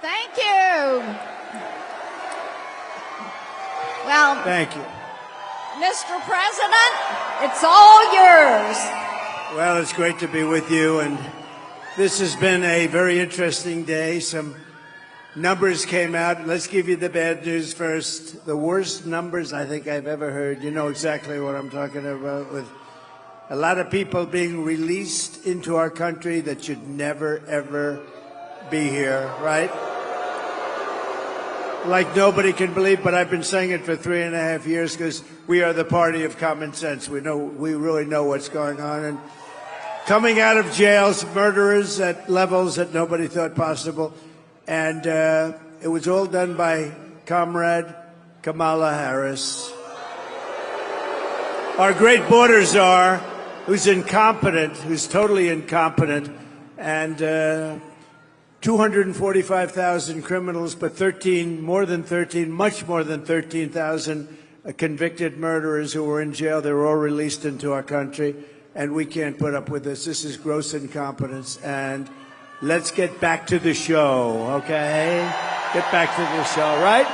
Thank you. Well, Thank you. Mr. President, it's all yours. Well, it's great to be with you, and this has been a very interesting day. Some numbers came out. Let's give you the bad news first. The worst numbers I think I've ever heard. You know exactly what I'm talking about, with a lot of people being released into our country that should never, ever be here, right? Like nobody can believe, but I've been saying it for 3.5 years because we are the party of common sense. We really know what's going on. And coming out of jails, murderers at levels that nobody thought possible. And it was all done by Comrade Kamala Harris. Our great border czar, who's incompetent, who's totally incompetent, and 245,000 criminals, but much more than 13,000 convicted murderers who were in jail. They were all released into our country, and we can't put up with this. This is gross incompetence, and let's get back to the show, okay? Get back to the show, right?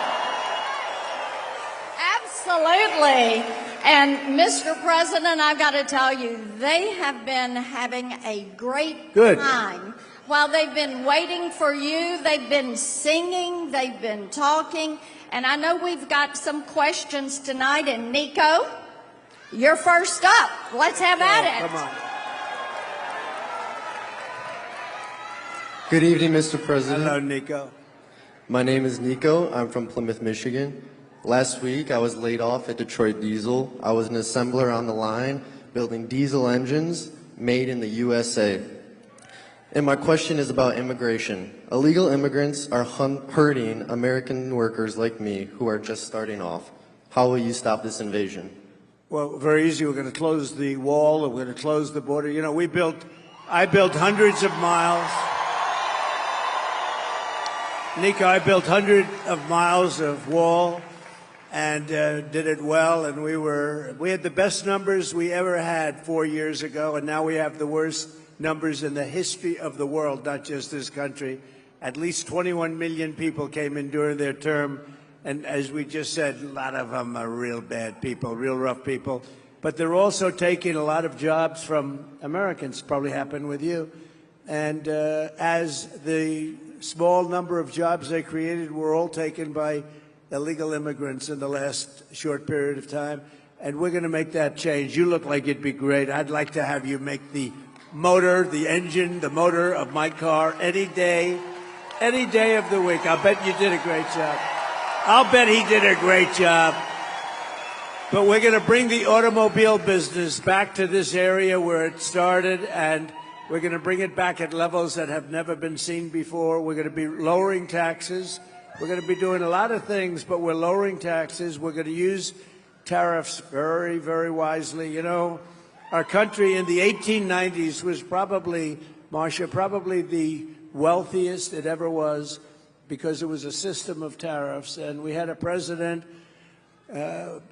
Absolutely. And Mr. President, I've got to tell you, they have been having a great time. While they've been waiting for you, they've been singing, they've been talking, and I know we've got some questions tonight. And Nico, you're first up. Let's have at it. Come on. Good evening, Mr. President. Hello, Nico. My name is Nico. I'm from Plymouth, Michigan. Last week, I was laid off at Detroit Diesel. I was an assembler on the line, building diesel engines made in the USA. And my question is about immigration. Illegal immigrants are hurting American workers like me who are just starting off. How will you stop this invasion? Well, very easy. We're going to close the wall. We're going to close the border. You know, I built hundreds of miles. Nico, I built hundreds of miles of wall and did it well. And we had the best numbers we ever had 4 years ago, and now we have the worst numbers in the history of the world, not just this country. At least 21 million people came in during their term, and as we just said, a lot of them are real bad people, real rough people. But they're also taking a lot of jobs from Americans, probably happened with you. And as the small number of jobs they created were all taken by illegal immigrants in the last short period of time, and we're going to make that change. You look like it'd be great. I'd like to have you make the motor, the engine, the motor of my car any day of the week. I'll bet you did a great job. I'll bet he did a great job. But we're going to bring the automobile business back to this area where it started, and we're going to bring it back at levels that have never been seen before. We're going to be lowering taxes. We're going to be doing a lot of things, but we're lowering taxes. We're going to use tariffs very, very wisely. You know, our country in the 1890s was probably, Marcia, probably the wealthiest it ever was because it was a system of tariffs. And we had a president,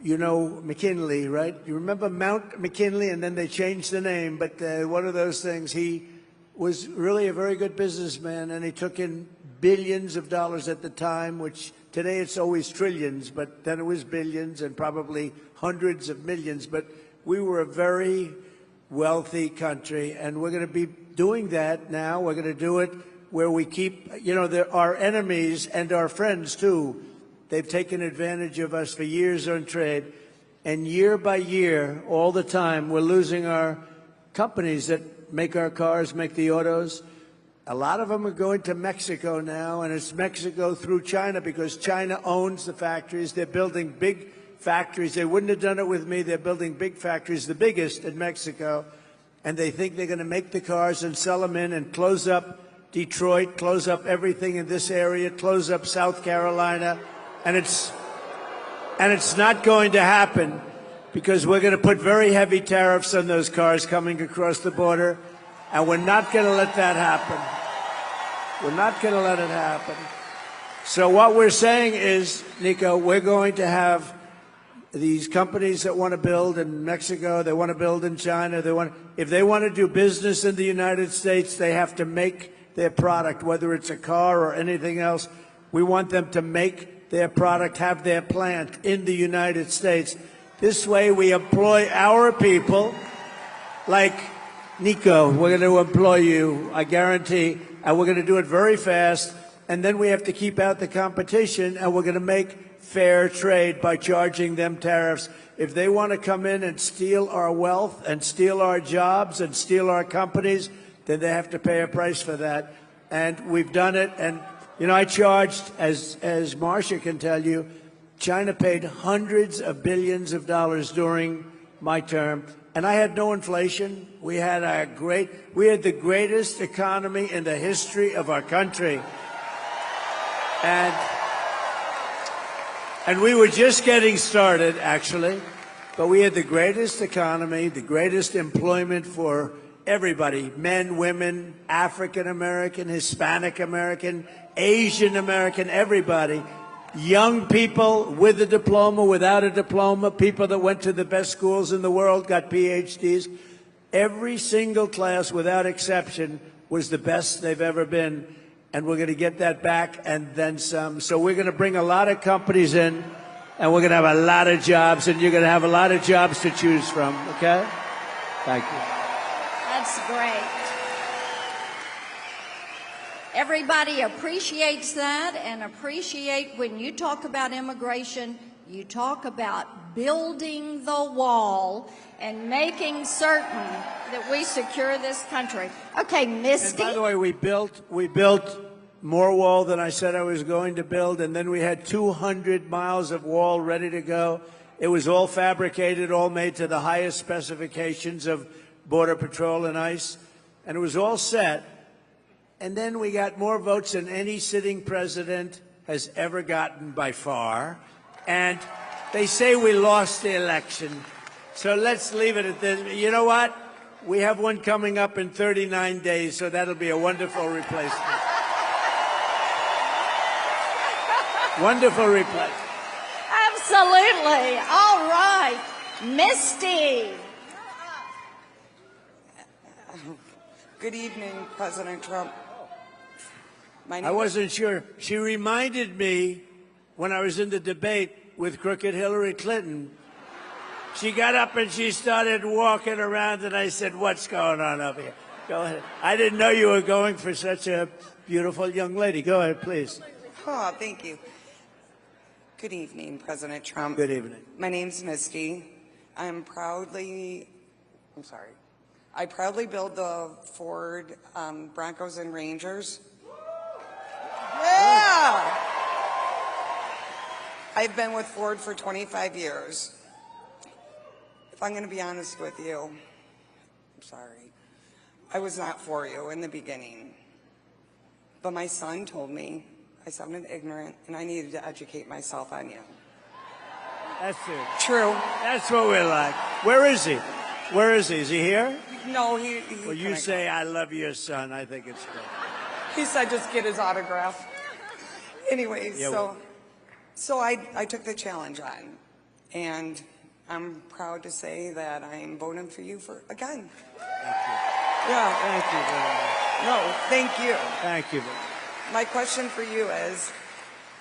you know, McKinley, right? You remember Mount McKinley, and then they changed the name. But one of those things, he was really a very good businessman, and he took in billions of dollars at the time, which today it's always trillions, but then it was billions and probably hundreds of millions. But we were a very wealthy country, and we're going to be doing that now. We're going to do it where we keep, you know, our enemies and our friends, too. They've taken advantage of us for years on trade, and year by year, all the time, we're losing our companies that make our cars, make the autos. A lot of them are going to Mexico now, and it's Mexico through China because China owns the factories. They're building big factories. They wouldn't have done it with me. They're building big factories, the biggest in Mexico, and they think they're going to make the cars and sell them in and close up Detroit, close up everything in this area, close up South Carolina, and it's not going to happen because we're going to put very heavy tariffs on those cars coming across the border, and we're not going to let that happen. We're not going to let it happen. So what we're saying is, Nico, we're going to have these companies that want to build in Mexico, they want to build in China, if they want to do business in the United States, they have to make their product, whether it's a car or anything else. We want them to make their product, have their plant in the United States. This way we employ our people, like Nico. We're going to employ you, I guarantee, and we're going to do it very fast. And then we have to keep out the competition, and we're going to make fair trade by charging them tariffs. If they want to come in and steal our wealth and steal our jobs and steal our companies, then they have to pay a price for that. And we've done it. And, you know, I charged, as Marcia can tell you, China paid hundreds of billions of dollars during my term. And I had no inflation. We had the greatest economy in the history of our country. And we were just getting started, actually, but we had the greatest economy, the greatest employment for everybody, men, women, African American, Hispanic American, Asian American, everybody, young people with a diploma, without a diploma, people that went to the best schools in the world, got PhDs. Every single class, without exception, was the best they've ever been. And we're going to get that back and then some. So we're going to bring a lot of companies in, and we're going to have a lot of jobs, and you're going to have a lot of jobs to choose from, okay? Thank you. That's great. Everybody appreciates that and appreciate when you talk about immigration, you talk about building the wall and making certain that we secure this country. Okay, Misty. And by the way, we built more wall than I said I was going to build, and then we had 200 miles of wall ready to go. It was all fabricated, all made to the highest specifications of Border Patrol and ICE, and it was all set. And then we got more votes than any sitting president has ever gotten by far. And they say we lost the election. So let's leave it at this. You know what? We have one coming up in 39 days, so that'll be a wonderful replacement. Wonderful replacement. Absolutely. All right. Misty. Good evening, President Trump. I wasn't sure. She reminded me when I was in the debate with crooked Hillary Clinton. She got up and she started walking around, and I said, "What's going on up here?" Go ahead. I didn't know you were going for such a beautiful young lady. Go ahead, please. Oh, thank you. Good evening, President Trump. Good evening. My name's Misty. I proudly build the Ford Broncos and Rangers. Yeah! I've been with Ford for 25 years. If I'm going to be honest with you, I'm sorry. I was not for you in the beginning. But my son told me I sounded ignorant and I needed to educate myself on you. That's it. True. That's what we're like. Where is he? Where is he? Is he here? No, he Well, you say, "I love your son." I think it's great. He said just get his autograph. Anyways, Yeah, so I took the challenge on, and I'm proud to say that I'm voting for you again. Thank you. Yeah. Thank you very much. No, thank you. Thank you very much. My question for you is,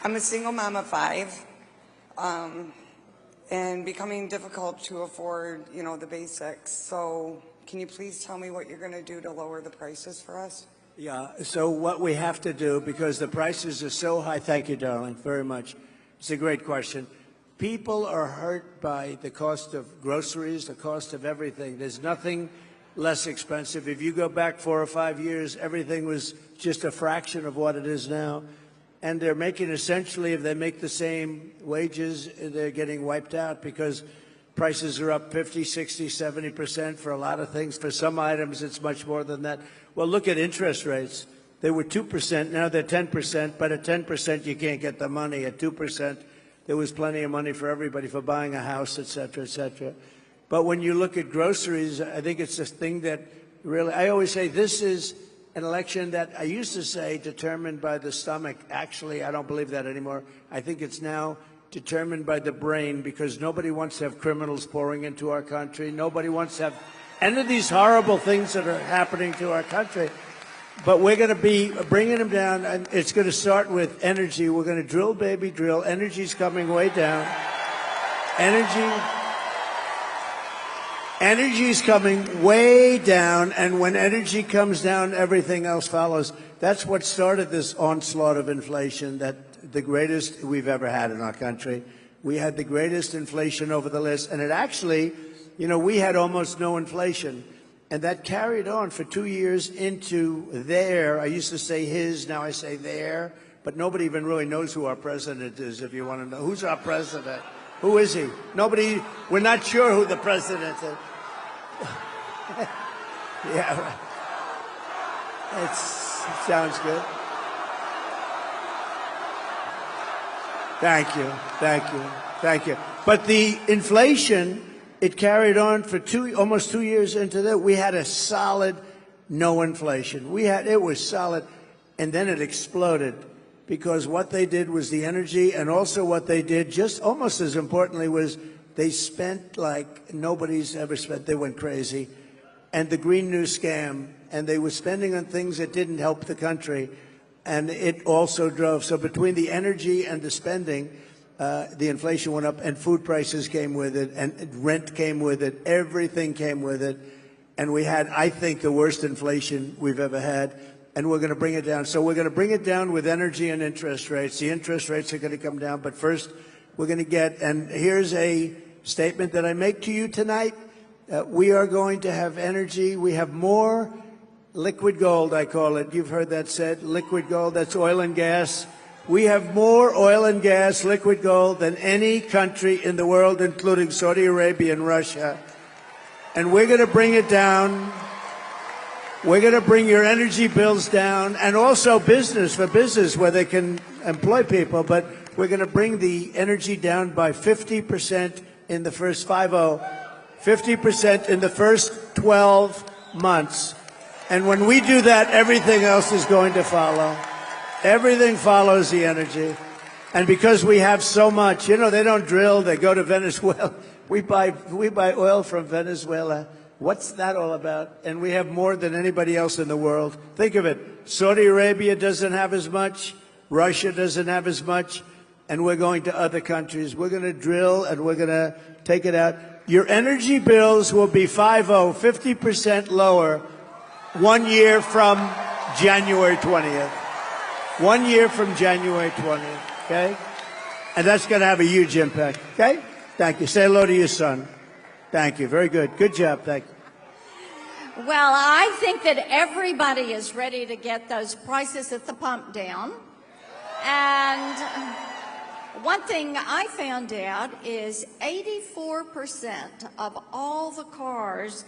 I'm a single mom of 5, and becoming difficult to afford, the basics. So can you please tell me what you're going to do to lower the prices for us? Yeah, so what we have to do, because the prices are so high, thank you, darling, very much. It's a great question. People are hurt by the cost of groceries, the cost of everything. There's nothing less expensive. If you go back 4 or 5 years, everything was just a fraction of what it is now. And they're making, essentially, if they make the same wages, they're getting wiped out because prices are up 50, 60, 70% for a lot of things. For some items, it's much more than that. Well, look at interest rates. They were 2%, now they're 10%, but at 10% you can't get the money. At 2%, there was plenty of money for everybody for buying a house, et cetera, et cetera. But when you look at groceries, I think it's a thing that really, I always say this is an election that I used to say determined by the stomach. Actually, I don't believe that anymore. I think it's now determined by the brain, because nobody wants to have criminals pouring into our country. Nobody wants to have any of these horrible things that are happening to our country. But we're going to be bringing them down, and it's going to start with energy. We're going to drill, baby, drill. Energy's coming way down. Energy's coming way down, and when energy comes down, everything else follows. That's what started this onslaught of inflation, that the greatest we've ever had in our country. We had the greatest inflation over the list, and it actually, you know, we had almost no inflation. And that carried on for 2 years into there. I used to say his, now I say there. But nobody even really knows who our president is, if you want to know. Who's our president? Who is he? Nobody, we're not sure who the president is. Yeah, right. It sounds good. Thank you, thank you, thank you. But the inflation, it carried on for almost 2 years into that. We had a solid no inflation. It was solid, and then it exploded because what they did was the energy, and also what they did, just almost as importantly, was they spent like nobody's ever spent. They went crazy. And the Green New Scam, and they were spending on things that didn't help the country, and it also drove. So between the energy and the spending, the inflation went up, and food prices came with it, and rent came with it, everything came with it. And we had, I think, the worst inflation we've ever had, and we're going to bring it down. So we're going to bring it down with energy and interest rates. The interest rates are going to come down, but first we're going to get, and here's a statement that I make to you tonight. We are going to have energy. We have more liquid gold, I call it. You've heard that said, liquid gold, that's oil and gas. We have more oil and gas, liquid gold, than any country in the world, including Saudi Arabia and Russia. And we're going to bring it down. We're going to bring your energy bills down, and also business, for business where they can employ people. But we're going to bring the energy down by 50% in the first 50% in the first 12 months. And when we do that, everything else is going to follow. Everything follows the energy. And because we have so much, you know, they don't drill, they go to Venezuela. We buy oil from Venezuela. What's that all about? And we have more than anybody else in the world. Think of it. Saudi Arabia doesn't have as much. Russia doesn't have as much. And we're going to other countries. We're going to drill, and we're going to take it out. Your energy bills will be 50% lower 1 year from January 20th. 1 year from January 20th, okay? And that's going to have a huge impact, okay? Thank you. Say hello to your son. Thank you. Very good. Good job. Thank you. Well, I think that everybody is ready to get those prices at the pump down. And one thing I found out is 84% of all the cars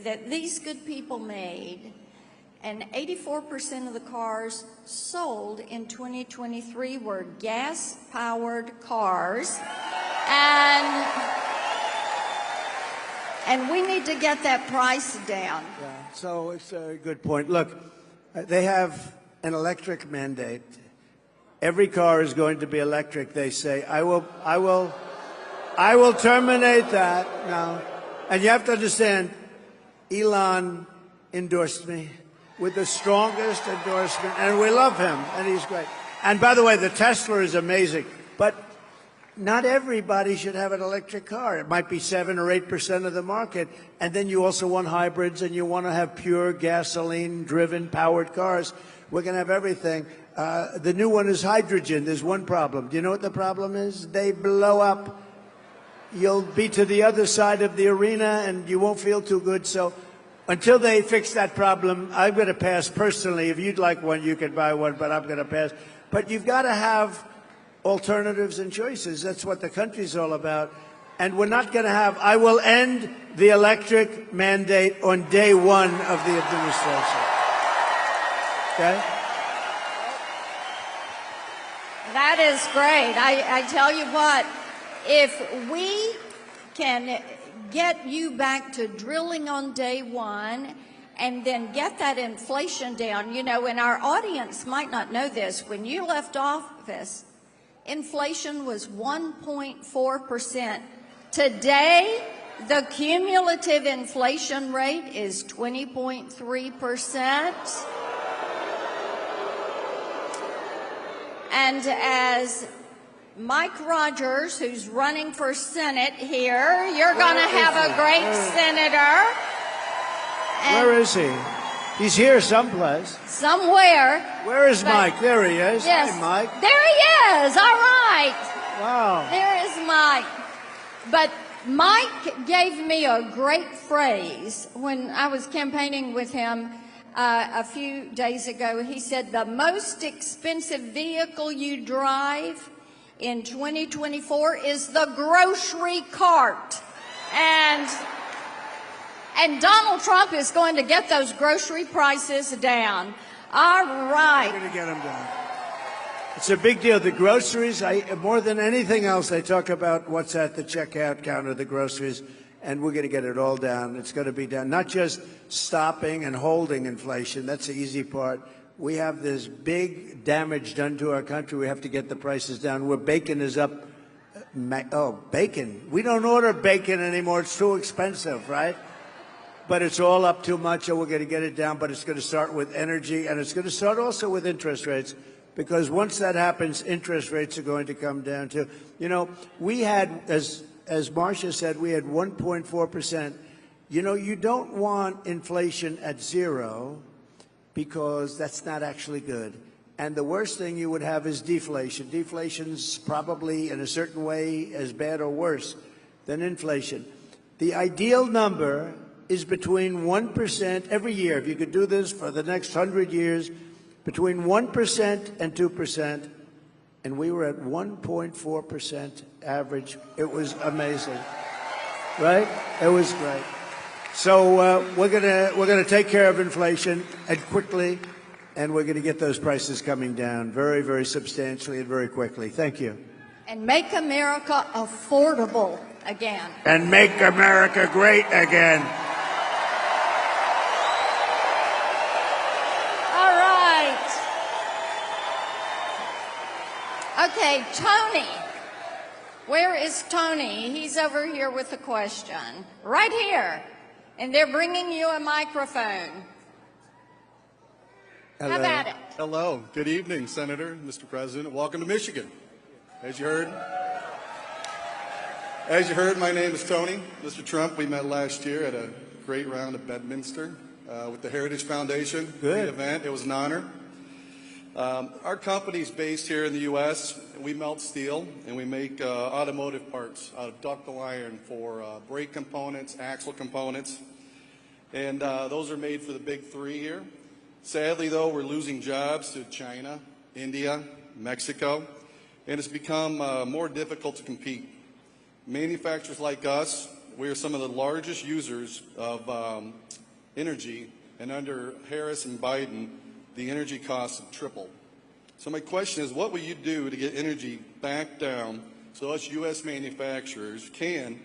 that these good people made, and 84% of the cars sold in 2023 were gas-powered cars. And we need to get that price down. Yeah, so it's a good point. Look, they have an electric mandate. Every car is going to be electric, they say. I will terminate that now. And you have to understand, Elon endorsed me with the strongest endorsement, and we love him, and he's great. And by the way, the Tesla is amazing, but not everybody should have an electric car. It might be 7 or 8% of the market, and then you also want hybrids, and you want to have pure gasoline-driven, powered cars. We're going to have everything. The new one is hydrogen. There's one problem. Do you know what the problem is? They blow up. You'll be to the other side of the arena, and you won't feel too good. So until they fix that problem, I'm going to pass personally. If you'd like one, you can buy one, but I'm going to pass. But you've got to have alternatives and choices. That's what the country's all about. And we're not going to have, I will end the electric mandate on day one of the administration. Okay? That is great. I tell you what, if we can get you back to drilling on day one and then get that inflation down, you know, and our audience might not know this, when you left office, inflation was 1.4%. Today, the cumulative inflation rate is 20.3%. And as Mike Rogers, who's running for Senate here, you're going to have a great senator. And where is he? He's here someplace. somewhere. Where is Mike? There he is. Yes. Hey, Mike. There he is. All right. Wow. There is Mike. But Mike gave me a great phrase when I was campaigning with him a few days ago. He said, the most expensive vehicle you drive in 2024 is the grocery cart. And Donald Trump is going to get those grocery prices down. All right. We're going to get them down. It's a big deal. The groceries, more than anything else, they talk about what's at the checkout counter, the groceries, and we're going to get it all down. It's going to be down. Not just stopping and holding inflation. That's the easy part. We have this big damage done to our country. We have to get the prices down. Where bacon is up. Oh, bacon. We don't order bacon anymore. It's too expensive, right? But it's all up too much, and we're going to get it down. But it's going to start with energy, and it's going to start also with interest rates, because once that happens, interest rates are going to come down too. You know, we had, as Marcia said, we had 1.4%. You know, you don't want inflation at 0 because that's not actually good. And the worst thing you would have is deflation. Deflation's probably, in a certain way, as bad or worse than inflation. The ideal number is between 1% every year. If you could do this for the next 100 years, between 1% and 2%, and we were at 1.4% average. It was amazing, right? It was great. So we're gonna take care of inflation and quickly, and we're gonna get those prices coming down very, very substantially and very quickly. Thank you. And make America affordable again. And make America great again. Okay, Tony. Where is Tony? He's over here with a question. Right here. And they're bringing you a microphone. Hello. Have at it. Hello. Good evening, Senator, Mr. President. Welcome to Michigan. As you heard, my name is Tony. Mr. Trump, we met last year at a great round of Bedminster with the Heritage Foundation. Good. Great event. It was an honor. Our company's based here in the U.S. We melt steel, and we make automotive parts out of ductile iron for brake components, axle components, and those are made for the big three here. Sadly, though, we're losing jobs to China, India, Mexico, and it's become more difficult to compete. Manufacturers like us, we are some of the largest users of energy, and under Harris and Biden, the energy costs have tripled. So my question is, what will you do to get energy back down so us U.S. manufacturers can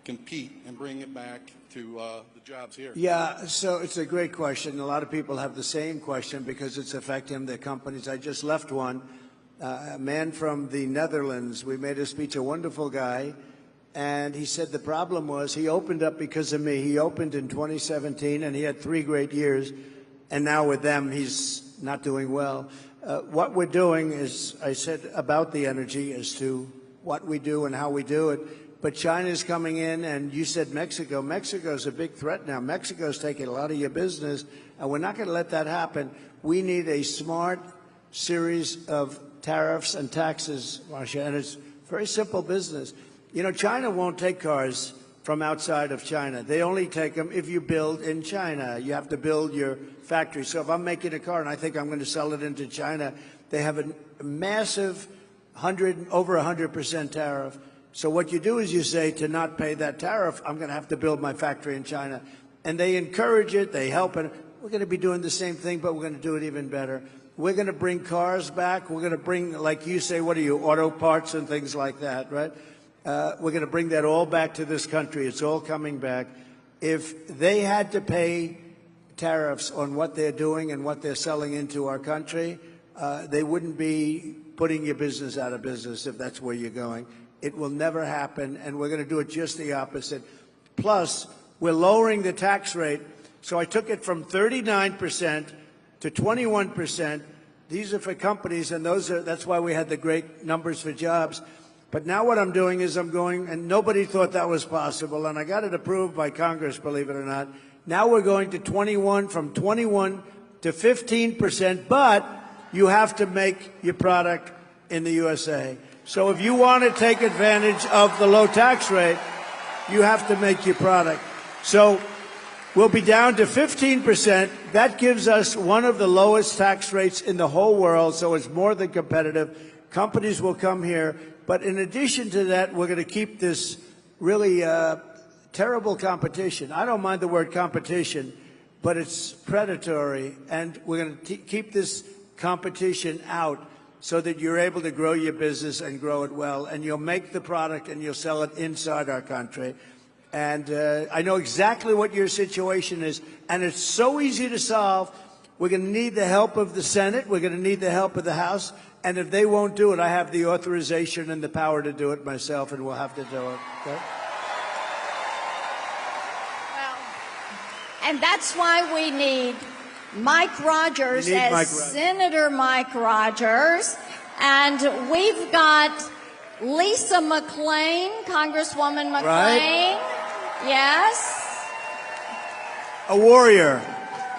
compete and bring it back to the jobs here? Yeah, so it's a great question. A lot of people have the same question because it's affecting their companies. I just left one. A man from the Netherlands, we made a speech, a wonderful guy, and he said the problem was he opened up because of me. He opened in 2017, and he had 3 great years. And now with them, he's not doing well. What we're doing is, I said about the energy as to what we do and how we do it. But China's coming in, and you said Mexico. Mexico's a big threat now. Mexico's taking a lot of your business, and we're not going to let that happen. We need a smart series of tariffs and taxes, Marcia, and it's very simple business. You know, China won't take cars from outside of China. They only take them if you build in China. You have to build your factory. So if I'm making a car and I think I'm going to sell it into China, they have a massive over 100% tariff. So what you do is you say, to not pay that tariff, I'm going to have to build my factory in China. And they encourage it, they help it. We're going to be doing the same thing, but we're going to do it even better. We're going to bring cars back. We're going to bring, like you say, what are you, auto parts and things like that, right? We're going to bring that all back to this country. It's all coming back. If they had to pay tariffs on what they're doing and what they're selling into our country, they wouldn't be putting your business out of business if that's where you're going. It will never happen, and we're going to do it just the opposite. Plus, we're lowering the tax rate. So I took it from 39% to 21%, These are for companies, and that's why we had the great numbers for jobs. But now what I'm doing is I'm going, and nobody thought that was possible, and I got it approved by Congress, believe it or not. Now we're going to from 21 to 15%, but you have to make your product in the USA. So if you want to take advantage of the low tax rate, you have to make your product. So we'll be down to 15%. That gives us one of the lowest tax rates in the whole world, so it's more than competitive. Companies will come here. But in addition to that, we're going to keep this really terrible competition. I don't mind the word competition, but it's predatory. And we're going to keep this competition out so that you're able to grow your business and grow it well. And you'll make the product and you'll sell it inside our country. And I know exactly what your situation is. And it's so easy to solve. We're going to need the help of the Senate. We're going to need the help of the House. And if they won't do it, I have the authorization and the power to do it myself, and we'll have to do it. Okay? Well, and that's why we need Mike Rogers Senator Mike Rogers. And we've got Lisa McClain, Congresswoman McClain. Right? Yes. A warrior.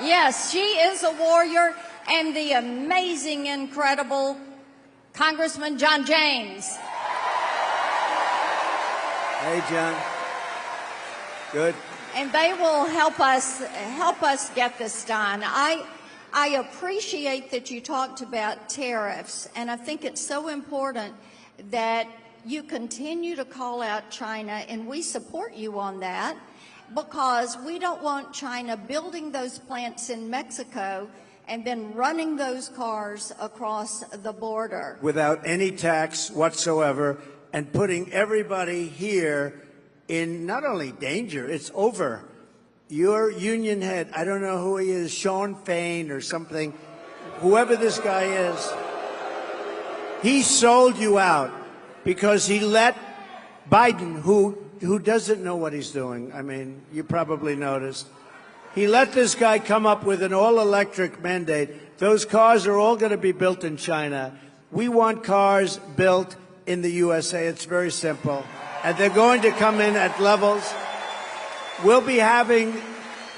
Yes, she is a warrior. And the amazing, incredible Congressman John James. Hey, John. Good. And they will help us get this done. I appreciate that you talked about tariffs, and I think it's so important that you continue to call out China, and we support you on that, because we don't want China building those plants in Mexico and then running those cars across the border. Without any tax whatsoever, and putting everybody here in not only danger, it's over. Your union head, I don't know who he is, Sean Fain or something, whoever this guy is, he sold you out because he let Biden, who doesn't know what he's doing, I mean, you probably noticed, he let this guy come up with an all-electric mandate. Those cars are all going to be built in China. We want cars built in the USA. It's very simple. And they're going to come in at levels. We'll be having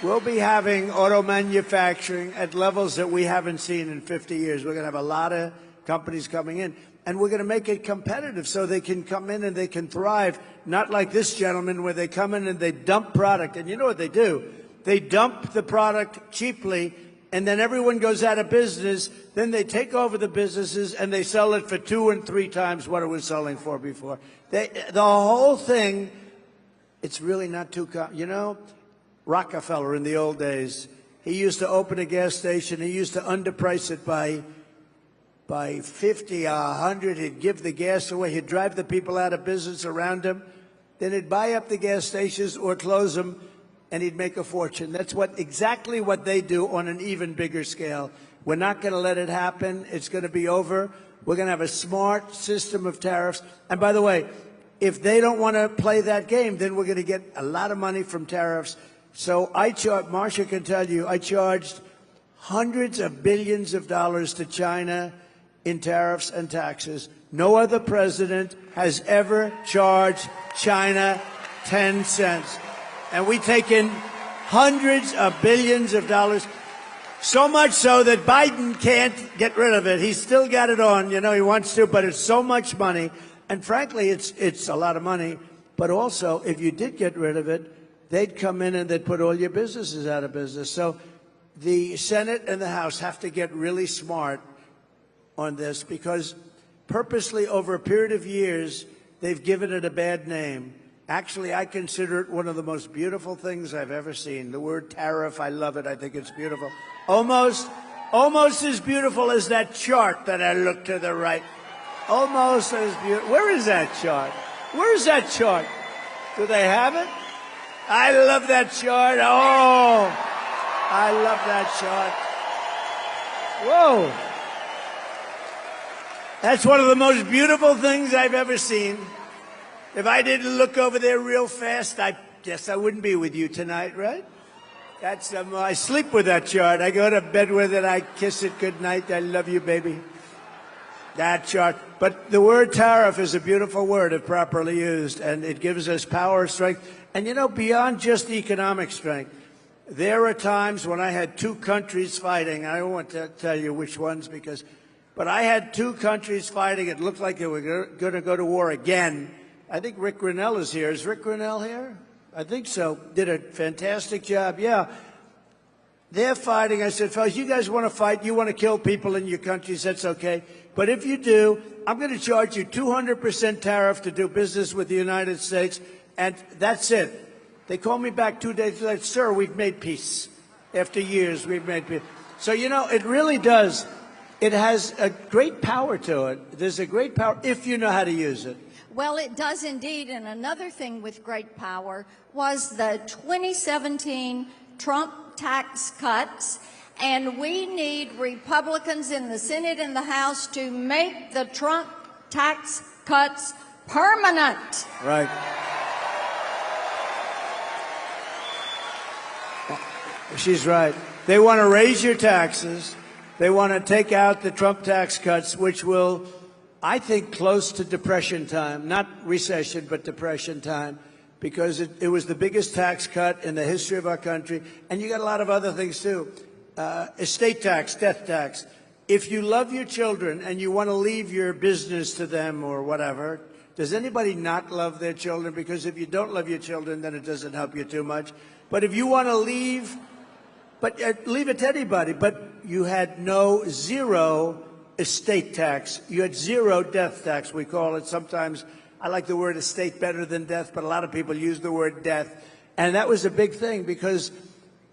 auto manufacturing at levels that we haven't seen in 50 years. We're going to have a lot of companies coming in. And we're going to make it competitive so they can come in and they can thrive, not like this gentleman where they come in and they dump product. And you know what they do? They dump the product cheaply, and then everyone goes out of business. Then they take over the businesses, and they sell it for 2 and 3 times what it was selling for before. The whole thing, it's really not too you know, Rockefeller in the old days, he used to open a gas station. He used to underprice it by 50, 100. He'd give the gas away. He'd drive the people out of business around him. Then he'd buy up the gas stations or close them, and he'd make a fortune. That's exactly what they do on an even bigger scale. We're not going to let it happen. It's going to be over. We're going to have a smart system of tariffs. And by the way, if they don't want to play that game, then we're going to get a lot of money from tariffs. So Marcia can tell you, I charged hundreds of billions of dollars to China in tariffs and taxes. No other president has ever charged China 10 cents. And we take in hundreds of billions of dollars, so much so that Biden can't get rid of it. He's still got it on, you know, he wants to, but it's so much money. And frankly, it's a lot of money. But also, if you did get rid of it, they'd come in and they'd put all your businesses out of business. So the Senate and the House have to get really smart on this, because purposely over a period of years, they've given it a bad name. Actually, I consider it one of the most beautiful things I've ever seen. The word tariff, I love it. I think it's beautiful. Almost as beautiful as that chart that I look to the right. Almost as beautiful. Where is that chart? Where is that chart? Do they have it? I love that chart. Oh, I love that chart. Whoa. That's one of the most beautiful things I've ever seen. If I didn't look over there real fast, I guess I wouldn't be with you tonight, right? That's I sleep with that chart. I go to bed with it. I kiss it good night. I love you, baby. That chart. But the word tariff is a beautiful word if properly used, and it gives us power, strength. And, you know, beyond just economic strength, there are times when I had two countries fighting. I don't want to tell you which ones but I had two countries fighting. It looked like they were going to go to war again. I think Rick Grinnell is here. Is Rick Grinnell here? I think so. Did a fantastic job. Yeah. They're fighting. I said, fellas, you guys want to fight? You want to kill people in your countries? That's okay. But if you do, I'm going to charge you 200% tariff to do business with the United States, and that's it. They called me back 2 days later, sir, we've made peace. After years, we've made peace. So, you know, it really does. It has a great power to it. There's a great power if you know how to use it. Well, it does indeed. And another thing with great power was the 2017 Trump tax cuts. And we need Republicans in the Senate and the House to make the Trump tax cuts permanent. Right. She's right. They want to raise your taxes. They want to take out the Trump tax cuts, which will, I think, close to Depression time. Not recession, but Depression time, because it was the biggest tax cut in the history of our country. And you got a lot of other things, too. Estate tax, death tax. If you love your children and you want to leave your business to them or whatever, does anybody not love their children? Because if you don't love your children, then it doesn't help you too much. But if you want to leave, but leave it to anybody. But you had zero estate tax. You had zero death tax, we call it. Sometimes I like the word estate better than death, but a lot of people use the word death. And that was a big thing because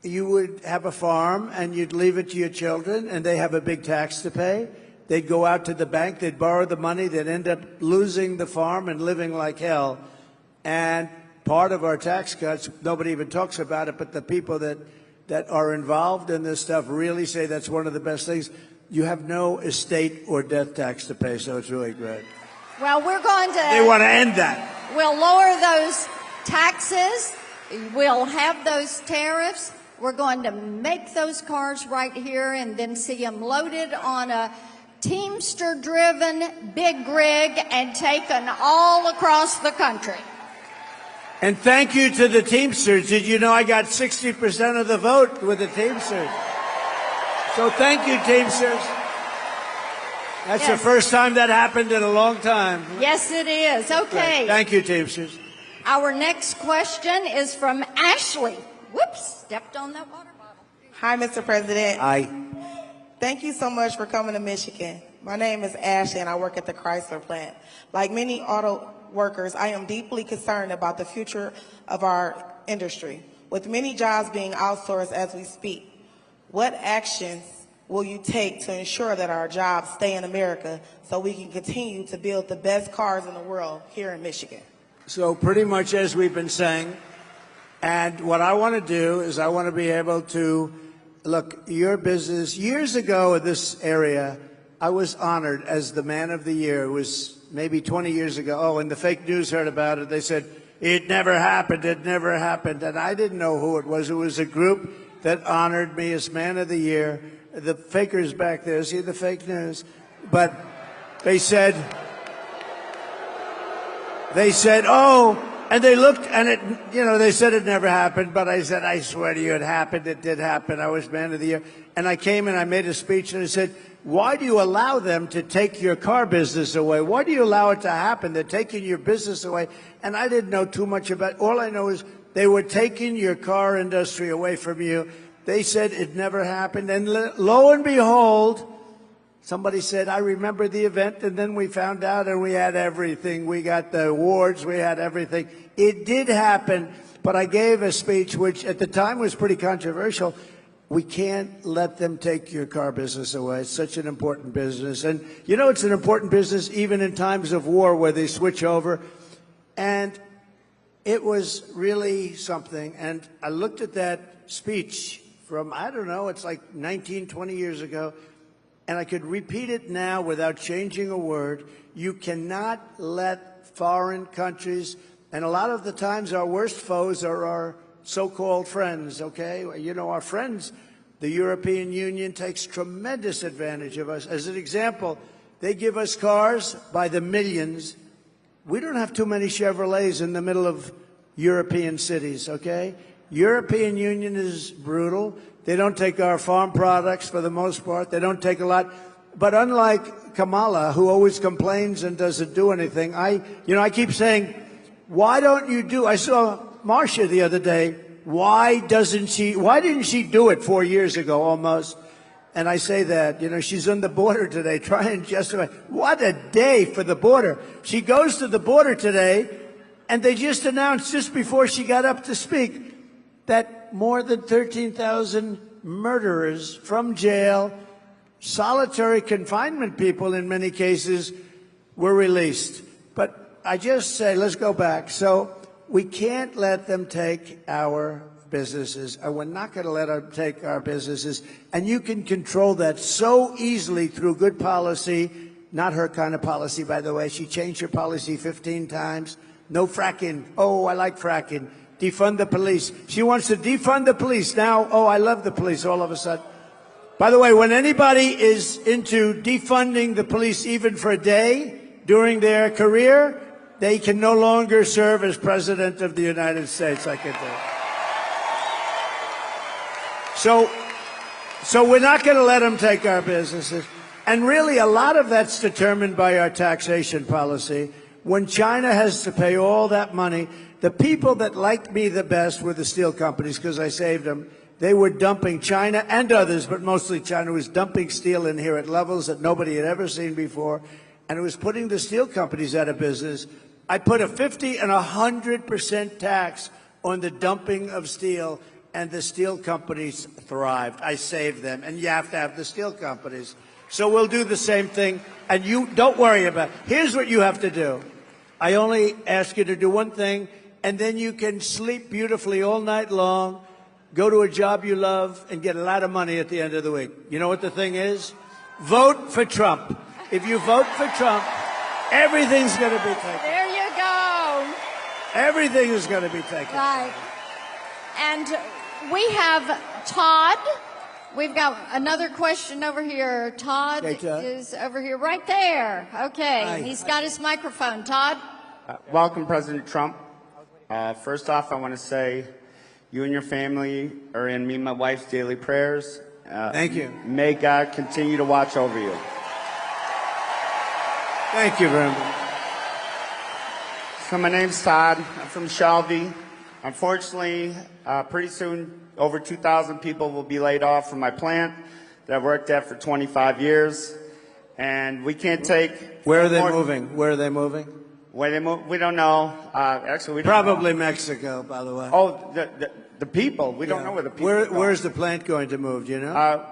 you would have a farm and you'd leave it to your children and they have a big tax to pay. They'd go out to the bank, they'd borrow the money, they'd end up losing the farm and living like hell. And part of our tax cuts, nobody even talks about it, but the people that are involved in this stuff really say that's one of the best things. You have no estate or death tax to pay, so it's really great. Well, we're going to... They want to end that. We'll lower those taxes. We'll have those tariffs. We're going to make those cars right here and then see them loaded on a Teamster-driven big rig and taken all across the country. And thank you to the Teamsters. Did you know I got 60% of the vote with the Teamsters? So thank you, Teamsters. That's the first time that happened in a long time. Yes, it is. Okay. Thank you, Teamsters. Our next question is from Ashley. Whoops, stepped on that water bottle. Hi, Mr. President. Hi. Thank you so much for coming to Michigan. My name is Ashley, and I work at the Chrysler plant. Like many auto workers, I am deeply concerned about the future of our industry. With many jobs being outsourced as we speak, what actions will you take to ensure that our jobs stay in America so we can continue to build the best cars in the world here in Michigan? So pretty much as we've been saying, and what I want to do is I want to be able to, look, your business, years ago in this area, I was honored as the Man of the Year. It was maybe 20 years ago. Oh, and the fake news heard about it. They said, it never happened, it never happened. And I didn't know who it was. It was a group that honored me as Man of the Year. The fakers back there, see the fake news? But they said, oh, and they looked, and it, they said it never happened, but I said, I swear to you, it happened, it did happen. I was Man of the Year. And I came and I made a speech and I said, why do you allow them to take your car business away? Why do you allow it to happen? They're taking your business away. And I didn't know too much about it. All I know is they were taking your car industry away from you. They said it never happened. And lo and behold, somebody said, I remember the event, and then we found out and we had everything. We got the awards, we had everything. It did happen, but I gave a speech which at the time was pretty controversial. We can't let them take your car business away. It's such an important business. And it's an important business even in times of war where they switch over. And it was really something. And I looked at that speech from, I don't know, it's like 19, 20 years ago. And I could repeat it now without changing a word. You cannot let foreign countries, and a lot of the times our worst foes are our so-called friends, okay? You know, our friends, the European Union takes tremendous advantage of us. As an example, they give us cars by the millions. We don't have too many Chevrolets in the middle of European cities, okay? European Union is brutal. They don't take our farm products for the most part. They don't take a lot. But unlike Kamala, who always complains and doesn't do anything, I keep saying, why don't you do, I saw Marcia the other day, why didn't she do it 4 years ago almost? And I say that, you know, she's on the border today trying justify. What a day for the border. She goes to the border today, and they just announced just before she got up to speak that more than 13,000 murderers from jail, solitary confinement people in many cases, were released. But I just say, let's go back. So we can't let them take our businesses, and we're not going to let them take our businesses. And you can control that so easily through good policy. Not her kind of policy, by the way. She changed her policy 15 times. No fracking. Oh, I like fracking. Defund the police. She wants to defund the police. Now, oh, I love the police all of a sudden. By the way, when anybody is into defunding the police even for a day during their career, they can no longer serve as President of the United States. I can do it. So we're not going to let them take our businesses. And really, a lot of that's determined by our taxation policy. When China has to pay all that money, the people that liked me the best were the steel companies because I saved them. They were dumping, China and others, but mostly China was dumping steel in here at levels that nobody had ever seen before, and it was putting the steel companies out of business. I put a 50 and 100% tax on the dumping of steel, and the steel companies thrived. I saved them, and you have to have the steel companies. So we'll do the same thing, and you don't worry about it. Here's what you have to do. I only ask you to do one thing, and then you can sleep beautifully all night long, go to a job you love, and get a lot of money at the end of the week. You know what the thing is? Vote for Trump. If you vote for Trump, everything's going to be taken. There you go. Everything is going to be taken. Right. And we have Todd. We've got another question over here. Todd, Okay, Todd. is over here right there. Okay. Hi. He's got his microphone. Todd? Welcome, President Trump. First off, I want to say you and your family are in me and my wife's daily prayers. Thank you. May God continue to watch over you. Thank you very much. So my name's Todd. I'm from Shelby. Unfortunately, pretty soon, over 2,000 people will be laid off from my plant that I worked at for 25 years. And we can't take... Where are they moving? Where are they moving? Where they move? We don't know. Actually, we don't Probably know. Mexico, by the way. Oh, the people. We don't know where the people are. Where's the plant going to move, do you know?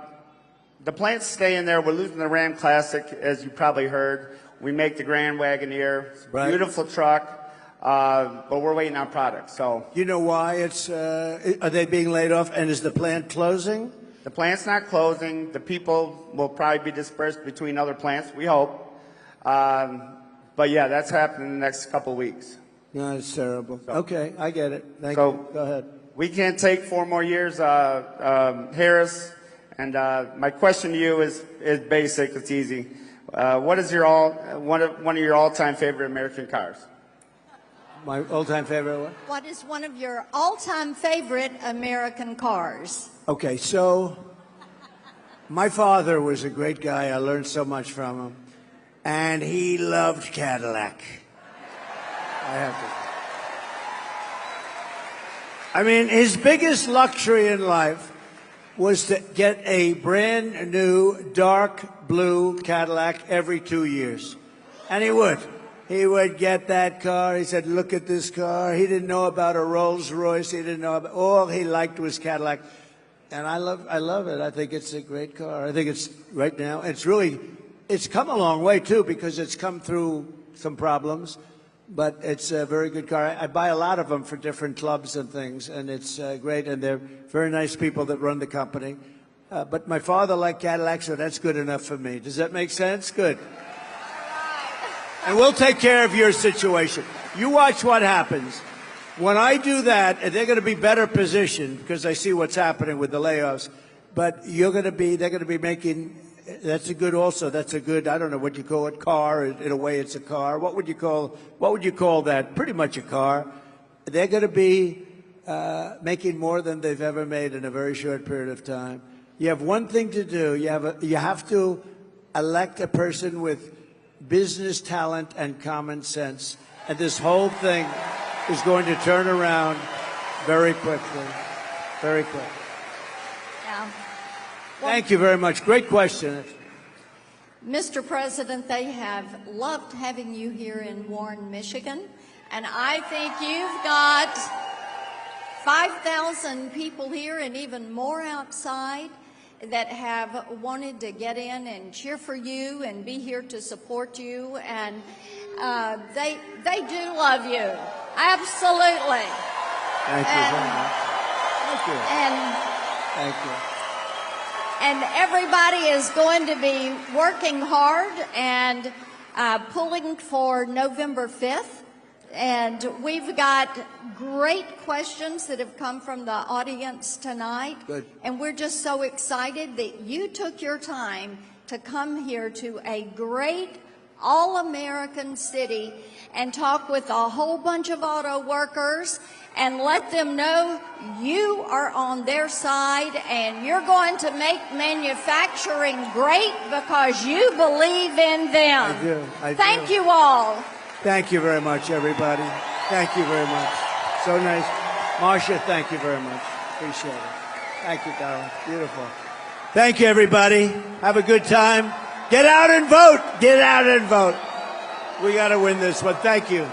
The plant's staying there. We're losing the Ram Classic, as you probably heard. We make the Grand Wagoneer. It's a Right. beautiful truck, but we're waiting on products. So You know why it's, are they being laid off, and is the plant closing? the plant's not closing. The people will probably be dispersed between other plants, we hope. But yeah, that's happening in the next couple of weeks. No, it's terrible. Okay, I get it. Thank So- you. Go ahead. We can't take 4 more years, Harris. And my question to you is basic. It's easy. What is your one of your all-time favorite American cars? My all-time favorite one? What is one of your all-time favorite American cars? Okay, so my father was a great guy. I learned so much from him. And he loved Cadillac. I have to. I mean, his biggest luxury in life was to get a brand new dark blue Cadillac every 2 years. And he would. He would get that car. He said, look at this car. He didn't know about a Rolls Royce. He didn't know about, all he liked was Cadillac. And I love it. I think it's a great car. I think it's, right now, it's come a long way, too, because it's come through some problems. But it's a very good car. I buy a lot of them for different clubs and things, and it's great. And they're very nice people that run the company. But my father liked Cadillac, so that's good enough for me. Does that make sense? Good. And we'll take care of your situation. You watch what happens. When I do that, they're going to be better positioned because I see what's happening with the layoffs. But they're going to be making, that's a good also, that's a good, I don't know what you call it, car. In a way, it's a car. What would you call that? Pretty much a car. They're going to be making more than they've ever made in a very short period of time. You have one thing to do. You have to elect a person with business talent and common sense. And this whole thing is going to turn around very quickly. Very quickly. Yeah. Thank you very much. Great question. Mr. President, they have loved having you here in Warren, Michigan. And I think you've got 5,000 people here and even more outside that have wanted to get in and cheer for you and be here to support you. And they do love you. Absolutely. Thank you very much. Thank you. Thank you. And everybody is going to be working hard and pulling for November 5th. And we've got great questions that have come from the audience tonight. Good. And we're just so excited that you took your time to come here to a great all-American city and talk with a whole bunch of auto workers and let them know you are on their side and you're going to make manufacturing great because you believe in them. I do. Thank you all. Thank you very much, everybody. Thank you very much. So nice. Marcia, thank you very much. Appreciate it. Thank you, darling. Beautiful. Thank you, everybody. Have a good time. Get out and vote. Get out and vote. We got to win this one. Thank you.